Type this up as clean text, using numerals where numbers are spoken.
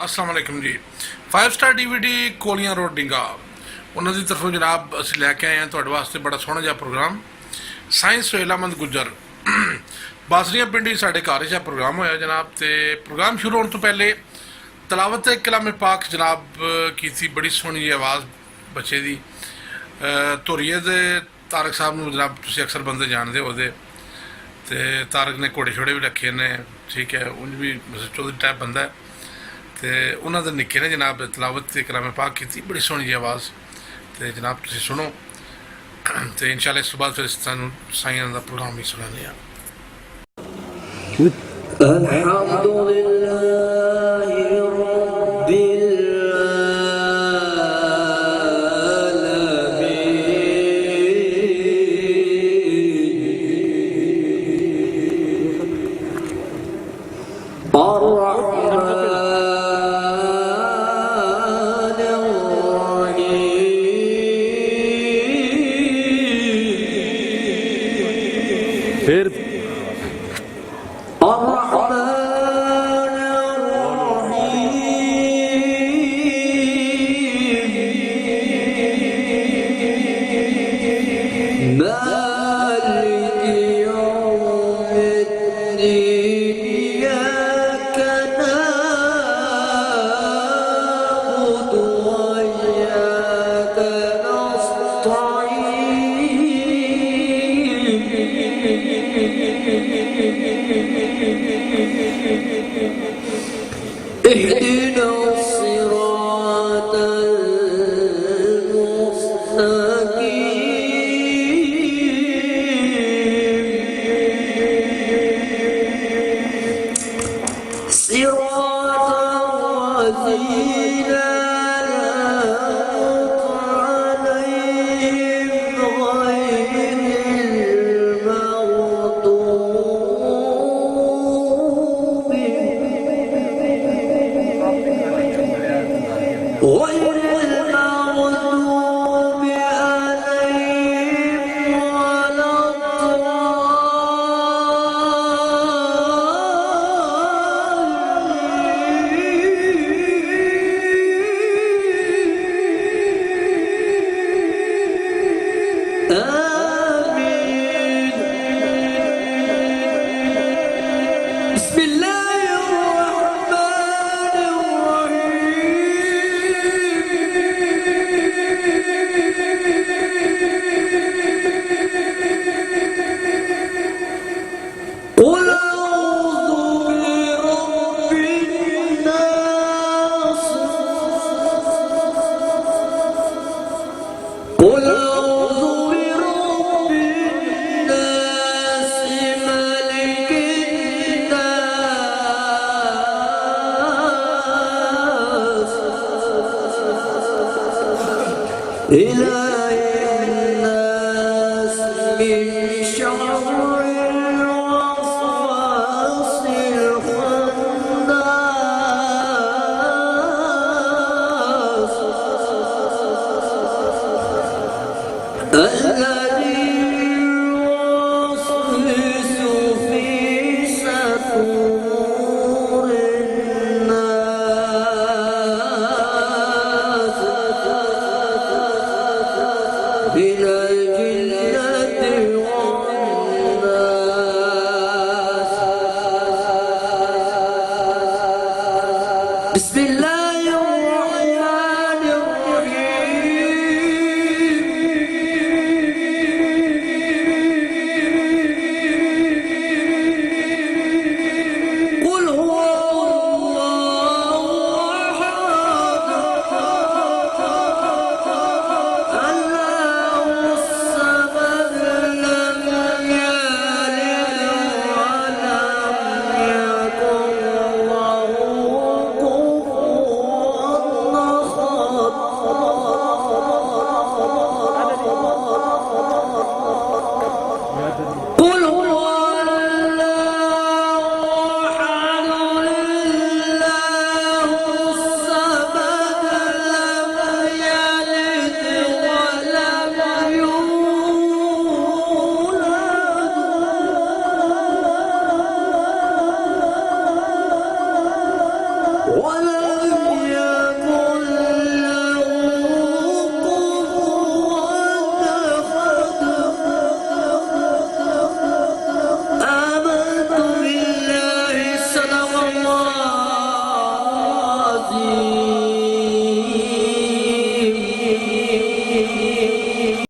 अस्सलाम वालेकुम जी। 5 star DVD कोलियां रोड डिंगा उन्होंने की तरफों जनाब असं लैके आए हैं थोड़े वास्ते बड़ा सोहना जिहा प्रोग्राम साइंस सोहेलामंद गुज्जर बासरिया पिंड ही साढ़े घर च प्रोग्राम होया जनाब। तो प्रोग्राम शुरू होने तो पहले तलावत कलाम पाक जनाब की थी बड़ी सोहनी जी आवाज़ बच्चे की धोरीए दे तारक साहब न जनाब तुम अक्सर बंदे जानते हो तो तारक ने घोड़े छोड़े भी रखे ने ठीक है उंज भी चौधरी टाइप बंदा है तो उन्होंने निक्के ने जनाब तलावत कलाम पाक की थी बड़ी सोहनी जी आवाज़ तो जनाब तुम सुनो तो इंशाल्लाह इस बाद फिर सानू साइंस का प्रोग्राम भी सुनाने फिर اهدنا الصراط المستقيم صراط الذين أنعمت عليهم غير المغضوب عليهم ولا الضالين آمين. بسم الله الرحمن الرحيم قل أعوذ برب الناس قل أعوذ برب الناس ملك الناس إله الناس من شر الوسواس الخناس الذي يوسوس في صدور الناس من الجنة والناس. بسم الله الرحمن الرحيم قل هو الله أحد الله الصمد لم يلد ولم يكن له قل هو الله أحد الله الصمد لم يلد ولم يولد ولم العظيم